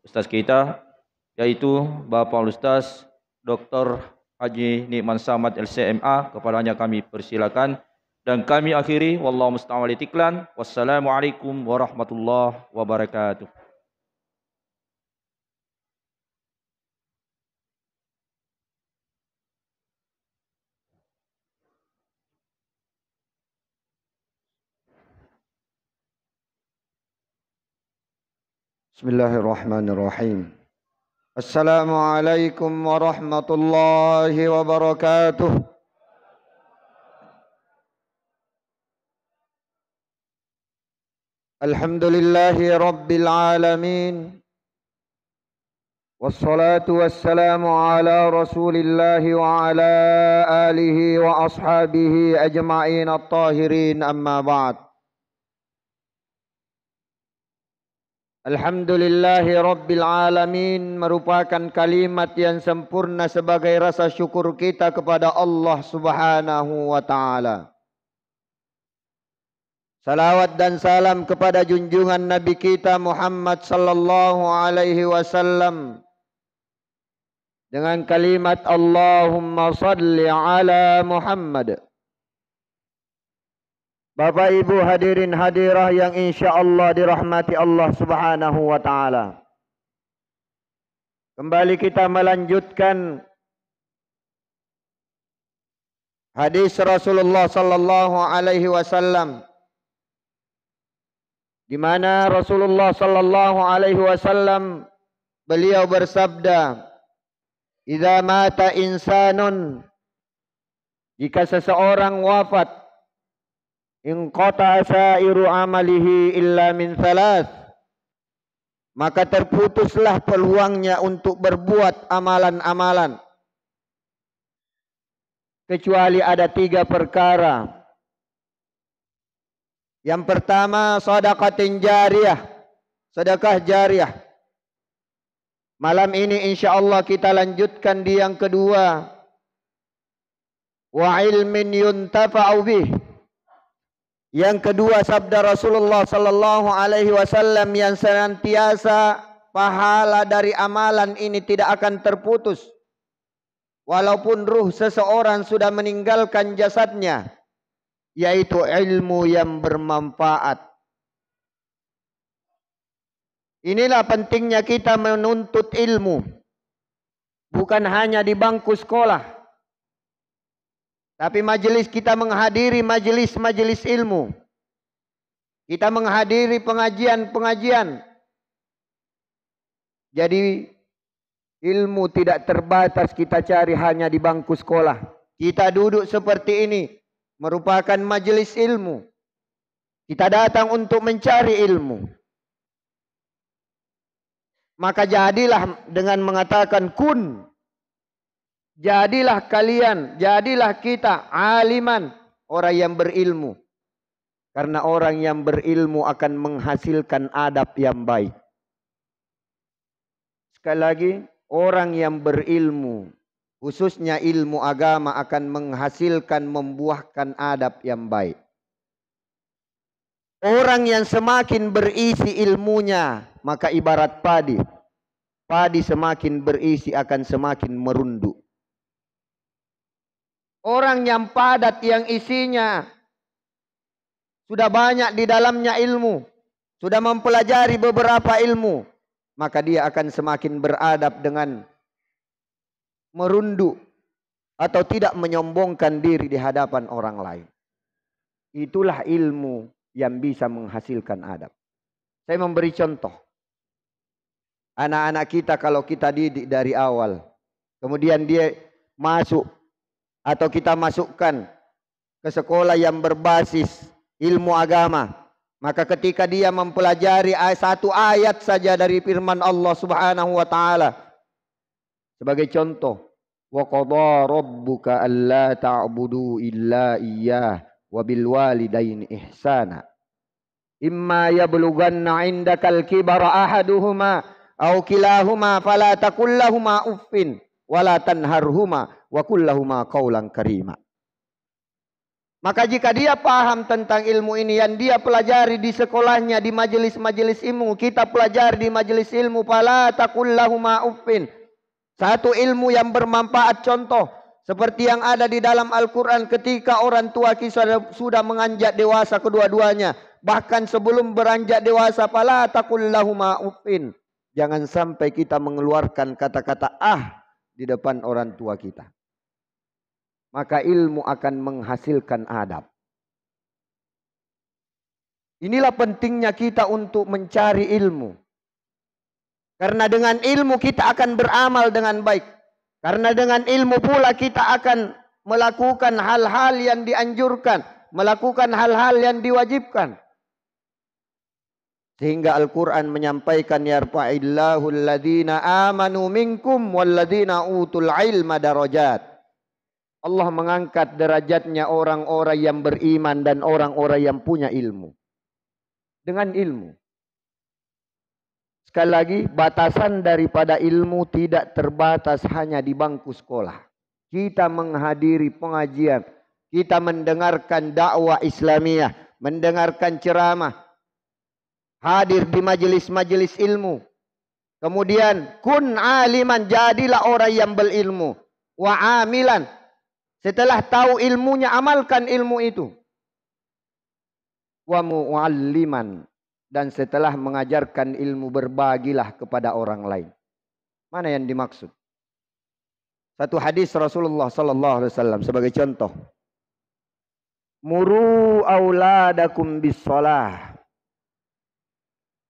Ustaz kita, yaitu Bapak Ustaz Dr. Haji Nikman Samad LCMA. Kepadanya kami persilakan dan kami akhiri. Wallahu musta'an wal itiklan. Wassalamualaikum warahmatullahi wabarakatuh. Bismillahirrahmanirrahim. Assalamualaikum warahmatullahi wabarakatuh. Alhamdulillahi rabbil alamin. Wassalatu wassalamu ala rasulillahi wa ala alihi wa ashabihi ajma'in at-tahirin amma ba'd. Alhamdulillahi rabbil alamin merupakan kalimat yang sempurna sebagai rasa syukur kita kepada Allah Subhanahu wa taala. Salawat dan salam kepada junjungan Nabi kita Muhammad sallallahu alaihi wasallam dengan kalimat Allahumma salli ala Muhammad. Bapak Ibu hadirin hadirah yang insyaallah dirahmati Allah Subhanahu wa taala. Kembali kita melanjutkan hadis Rasulullah sallallahu alaihi wasallam di mana Rasulullah sallallahu alaihi wasallam beliau bersabda, "Idza mata insanun," jika seseorang wafat, "inqata sa'iru amalihi illa min thalath," maka terputuslah peluangnya untuk berbuat amalan-amalan kecuali ada 3 perkara. Yang pertama, sedekah jariyah, sedekah jariyah. Malam ini insyaallah kita lanjutkan di yang kedua, wa ilmin yuntafa'u bih. Yang kedua sabda Rasulullah sallallahu alaihi wasallam yang senantiasa pahala dari amalan ini tidak akan terputus walaupun ruh seseorang sudah meninggalkan jasadnya, yaitu ilmu yang bermanfaat. Inilah pentingnya kita menuntut ilmu, bukan hanya di bangku sekolah, tapi majelis kita menghadiri majelis-majelis ilmu. Kita menghadiri pengajian-pengajian. Jadi ilmu tidak terbatas kita cari hanya di bangku sekolah. Kita duduk seperti ini merupakan majelis ilmu. Kita datang untuk mencari ilmu. Maka jadilah dengan mengatakan kun. Jadilah kalian, jadilah kita aliman, orang yang berilmu. Karena orang yang berilmu akan menghasilkan adab yang baik. Sekali lagi, orang yang berilmu, khususnya ilmu agama, akan menghasilkan, membuahkan adab yang baik. Orang yang semakin berisi ilmunya, maka ibarat padi. Padi semakin berisi akan semakin merunduk. Orang yang padat yang isinya sudah banyak di dalamnya ilmu, sudah mempelajari beberapa ilmu, maka dia akan semakin beradab dengan merunduk atau tidak menyombongkan diri di hadapan orang lain. Itulah ilmu yang bisa menghasilkan adab. Saya memberi contoh. Anak-anak kita kalau kita didik dari awal, kemudian dia masuk atau kita masukkan ke sekolah yang berbasis ilmu agama, maka ketika dia mempelajari satu ayat saja dari firman Allah Subhanahu wa taala, sebagai contoh, wa qadha rabbuka alla ta'budu illa iyyah wa bil walidaini ihsana imma yablughanna 'indakal kibara ahaduhuma aw kilahuma fala taqul lahumā uffin wa la tanharhuma wa qul lahumā qawlan karīmā. Maka jika dia paham tentang ilmu ini yang dia pelajari di sekolahnya, di majelis-majelis ilmu, kita pelajari di majelis ilmu, fala taqul lahuma uffin. Satu ilmu yang bermanfaat, contoh seperti yang ada di dalam Al-Quran ketika orang tua kita sudah menganjak dewasa kedua-duanya. Bahkan sebelum beranjak dewasa, fala taqul lahuma uffin. Jangan sampai kita mengeluarkan kata-kata di depan orang tua kita. Maka ilmu akan menghasilkan adab. Inilah pentingnya kita untuk mencari ilmu. Karena dengan ilmu kita akan beramal dengan baik. Karena dengan ilmu pula kita akan melakukan hal-hal yang dianjurkan, melakukan hal-hal yang diwajibkan. Sehingga Al-Quran menyampaikan, yarfa'illahu alladhina amanu minkum walladhina utul ilma darajat. Allah mengangkat derajatnya orang-orang yang beriman dan orang-orang yang punya ilmu. Dengan ilmu. Sekali lagi, batasan daripada ilmu tidak terbatas hanya di bangku sekolah. Kita menghadiri pengajian. Kita mendengarkan dakwah Islamiyah. Mendengarkan ceramah. Hadir di majelis-majelis ilmu. Kemudian, kun aliman, jadilah orang yang berilmu. Wa amilan. Setelah tahu ilmunya, amalkan ilmu itu. Wa mu'alliman. Dan setelah mengajarkan ilmu, berbagilah kepada orang lain. Mana yang dimaksud? Satu hadis Rasulullah SAW sebagai contoh. Muru auladakum bis-shalah.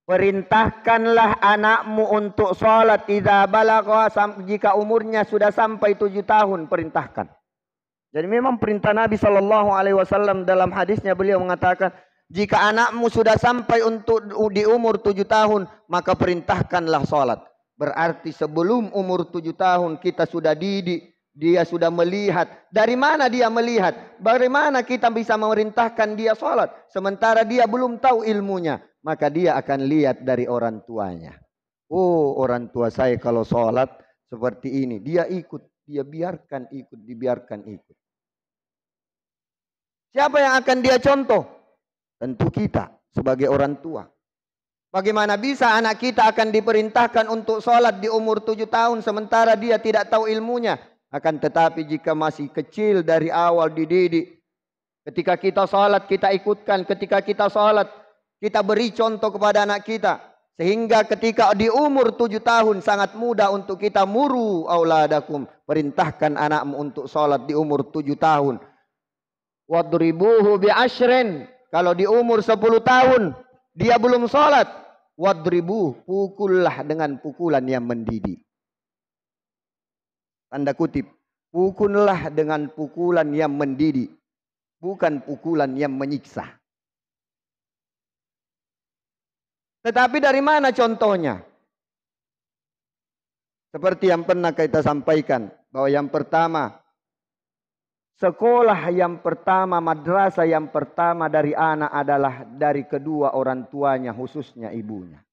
Perintahkanlah anakmu untuk sholat. Idza balagha, jika umurnya sudah sampai 7 tahun, perintahkan. Jadi memang perintah Nabi SAW dalam hadisnya beliau mengatakan, jika anakmu sudah sampai untuk di umur 7 tahun, maka perintahkanlah sholat. Berarti sebelum umur 7 tahun kita sudah didik, dia sudah melihat. Dari mana dia melihat? Bagaimana kita bisa memerintahkan dia sholat? Sementara dia belum tahu ilmunya. Maka dia akan lihat dari orang tuanya. Oh, orang tua saya kalau sholat seperti ini. Dia ikut, dia biarkan ikut, dibiarkan ikut. Siapa yang akan dia contoh? Tentu kita sebagai orang tua. Bagaimana bisa anak kita akan diperintahkan untuk sholat di umur 7 tahun sementara dia tidak tahu ilmunya? Akan tetapi jika masih kecil dari awal dididik. Ketika kita sholat kita ikutkan. Ketika kita sholat kita beri contoh kepada anak kita. Sehingga ketika di umur 7 tahun sangat mudah untuk kita muru auladakum. Perintahkan anakmu untuk sholat di umur 7 tahun. Wadribuhu bi'ashrin. Kalau di umur 10 tahun dia belum sholat, wadribuh, pukullah dengan pukulan yang mendidik. Tanda kutip, pukullah dengan pukulan yang mendidik, bukan pukulan yang menyiksa. Tetapi dari mana contohnya? Seperti yang pernah kita sampaikan, bahwa yang pertama, sekolah yang pertama, madrasah yang pertama dari anak adalah dari kedua orang tuanya, khususnya ibunya.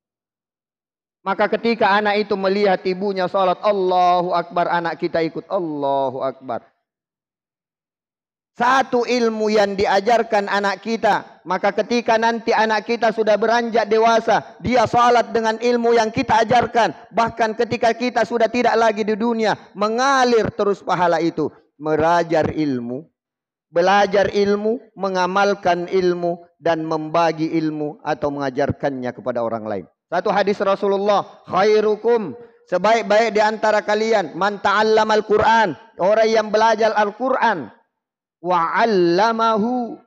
Maka ketika anak itu melihat ibunya sholat, Allahu Akbar, anak kita ikut Allahu Akbar. Satu ilmu yang diajarkan anak kita, maka ketika nanti anak kita sudah beranjak dewasa, dia sholat dengan ilmu yang kita ajarkan. Bahkan ketika kita sudah tidak lagi di dunia, mengalir terus pahala itu. Belajar ilmu, mengamalkan ilmu, dan membagi ilmu atau mengajarkannya kepada orang lain. Satu hadis Rasulullah, khairukum, sebaik-baik di antara kalian, man ta'allamal Qur'an, orang yang belajar Al-Quran, wa 'allamahu,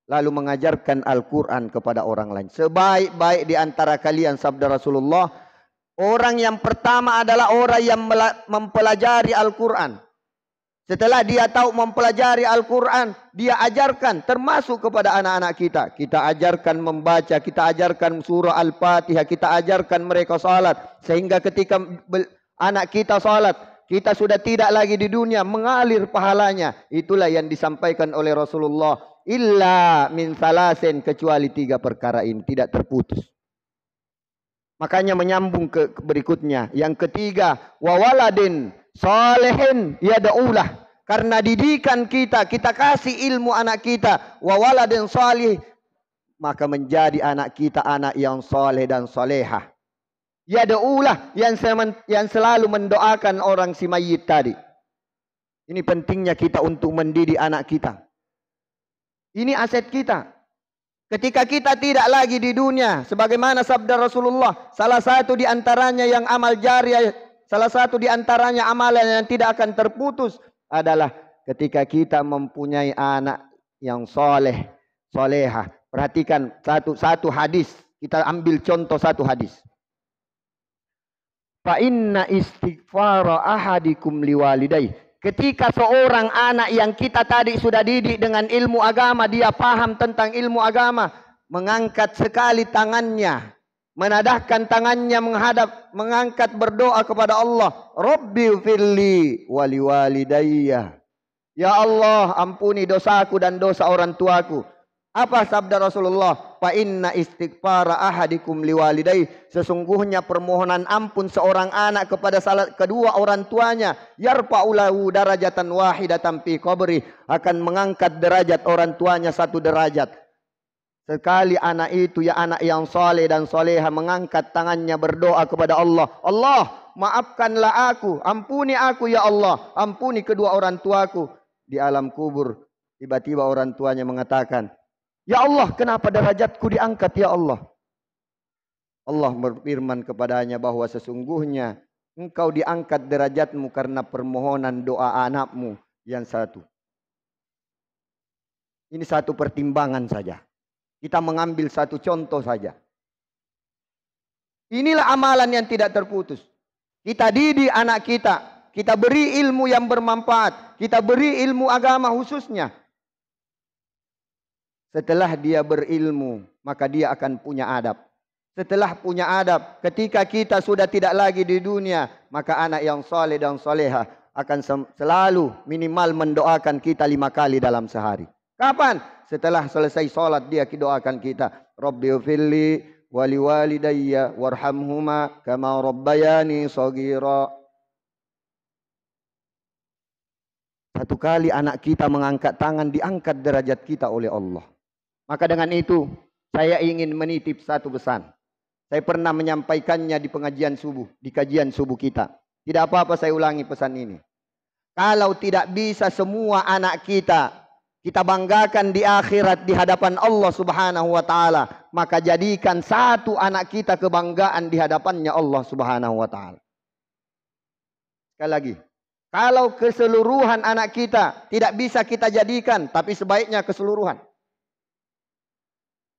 lalu mengajarkan Al-Quran kepada orang lain. Sebaik-baik di antara kalian, sabda Rasulullah, orang yang pertama adalah orang yang mempelajari Al-Quran. Setelah dia tahu mempelajari Al-Quran, dia ajarkan termasuk kepada anak-anak kita. Kita ajarkan membaca, kita ajarkan surah Al-Fatihah, kita ajarkan mereka salat. Sehingga ketika anak kita salat, kita sudah tidak lagi di dunia, mengalir pahalanya. Itulah yang disampaikan oleh Rasulullah. Illa min salasin, kecuali 3 perkara ini, tidak terputus. Makanya menyambung ke berikutnya. Yang ketiga, wa waladin salihin yad'ulah. karena didikan kita, kita kasih ilmu anak kita, wa waladin salih, maka menjadi anak kita anak yang soleh dan solehah. Ya do'ulah yang selalu mendoakan orang si mayit tadi. Ini pentingnya kita untuk mendidik anak kita. Ini aset kita. Ketika kita tidak lagi di dunia, sebagaimana sabda Rasulullah, salah satu di antaranya yang amal jariah, salah satu di antaranya amalan yang tidak akan terputus adalah ketika kita mempunyai anak yang soleh, solehah. Perhatikan satu hadis. Kita ambil contoh satu hadis. Fa inna istighfara ahadikum liwalidayhi. Ketika seorang anak yang kita tadi sudah didik dengan ilmu agama, dia paham tentang ilmu agama, mengangkat sekali tangannya, menadahkan tangannya mengangkat berdoa kepada Allah, Rabbi firli wali walidayya. Ya Allah, ampuni dosaku dan dosa orang tuaku. Apa sabda Rasulullah? Fa inna istighfara ahadikum liwalidayhi. Sesungguhnya permohonan ampun seorang anak kepada kedua orang tuanya, yarfa'u lahu darajatan wahidatan fi qabri, akan mengangkat derajat orang tuanya satu derajat. Sekali anak itu, ya anak yang soleh dan soleha, mengangkat tangannya berdoa kepada Allah, Allah maafkanlah aku, ampuni aku ya Allah, ampuni kedua orang tuaku. Di alam kubur tiba-tiba orang tuanya mengatakan, ya Allah, kenapa derajatku diangkat ya Allah? Allah berfirman kepadanya bahwa sesungguhnya engkau diangkat derajatmu karena permohonan doa anakmu yang satu. Ini satu pertimbangan saja. Kita mengambil satu contoh saja. Inilah amalan yang tidak terputus. Kita didik anak kita. Kita beri ilmu yang bermanfaat. Kita beri ilmu agama khususnya. Setelah dia berilmu, maka dia akan punya adab. Setelah punya adab, ketika kita sudah tidak lagi di dunia, maka anak yang soleh dan soleha akan selalu minimal mendoakan kita 5 kali dalam sehari. Kapan? Setelah selesai sholat dia doakan kita, Rabbighfirli wali walidayya warhamhuma kama rabbayani shaghira. Satu kali anak kita mengangkat tangan, diangkat derajat kita oleh Allah. Maka dengan itu saya ingin menitip satu pesan. Saya pernah menyampaikannya di pengajian subuh, di kajian subuh kita. Tidak apa-apa saya ulangi pesan ini. Kalau tidak bisa semua anak kita banggakan di akhirat di hadapan Allah Subhanahu wa taala, maka jadikan satu anak kita kebanggaan di hadapannya Allah Subhanahu wa taala. Sekali lagi, kalau keseluruhan anak kita tidak bisa kita jadikan, tapi sebaiknya keseluruhan.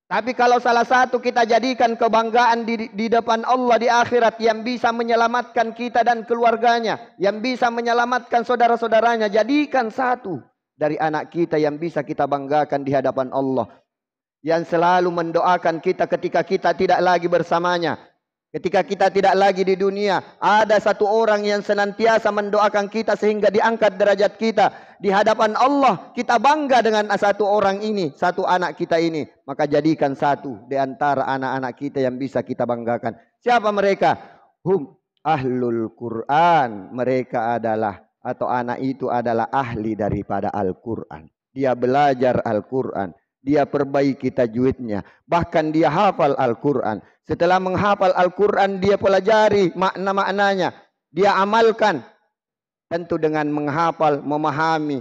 Tapi kalau salah satu kita jadikan kebanggaan di depan Allah di akhirat, yang bisa menyelamatkan kita dan keluarganya, yang bisa menyelamatkan saudara-saudaranya, jadikan satu dari anak kita yang bisa kita banggakan di hadapan Allah, yang selalu mendoakan kita ketika kita tidak lagi bersamanya. Ketika kita tidak lagi di dunia, ada satu orang yang senantiasa mendoakan kita sehingga diangkat derajat kita di hadapan Allah. Kita bangga dengan satu orang ini, satu anak kita ini. Maka jadikan satu di antara anak-anak kita yang bisa kita banggakan. Siapa mereka? Hum ahlul Quran. Mereka adalah, atau anak itu adalah ahli daripada Al-Quran. Dia belajar Al-Quran. Dia perbaiki tajwidnya. Bahkan dia hafal Al-Quran. Setelah menghafal Al-Quran, dia pelajari makna-maknanya. Dia amalkan. Tentu dengan menghafal, memahami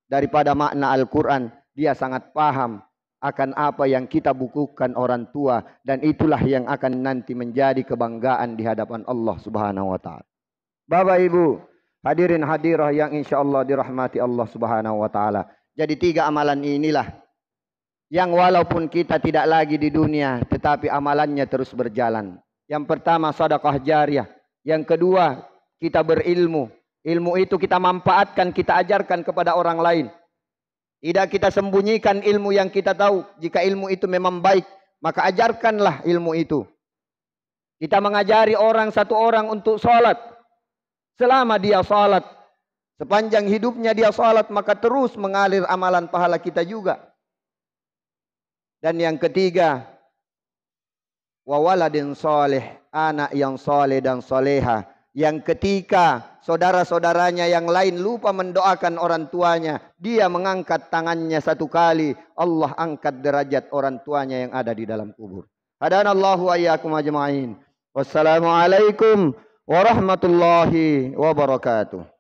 daripada makna Al-Quran, dia sangat paham akan apa yang kita bukukan orang tua. Dan itulah yang akan nanti menjadi kebanggaan di hadapan Allah Subhanahu wa ta'ala. Bapak Ibu, hadirin hadirah yang insya Allah dirahmati Allah Subhanahu wa ta'ala. Jadi 3 amalan inilah yang walaupun kita tidak lagi di dunia, tetapi amalannya terus berjalan. Yang pertama sedekah jariah. Yang kedua, kita berilmu. Ilmu itu kita manfaatkan, kita ajarkan kepada orang lain. Tidak kita sembunyikan ilmu yang kita tahu. Jika ilmu itu memang baik, maka ajarkanlah ilmu itu. Kita mengajari satu orang untuk sholat. Selama dia sholat, sepanjang hidupnya dia sholat, maka terus mengalir amalan pahala kita juga. Dan yang ketiga, wa waladin soleh, anak yang soleh dan soleha, yang ketika saudara-saudaranya yang lain lupa mendoakan orang tuanya, dia mengangkat tangannya satu kali, Allah angkat derajat orang tuanya yang ada di dalam kubur. Hadanallahu wa iyyakum ajma'in. Wassalamualaikum warahmatullahi wabarakatuh.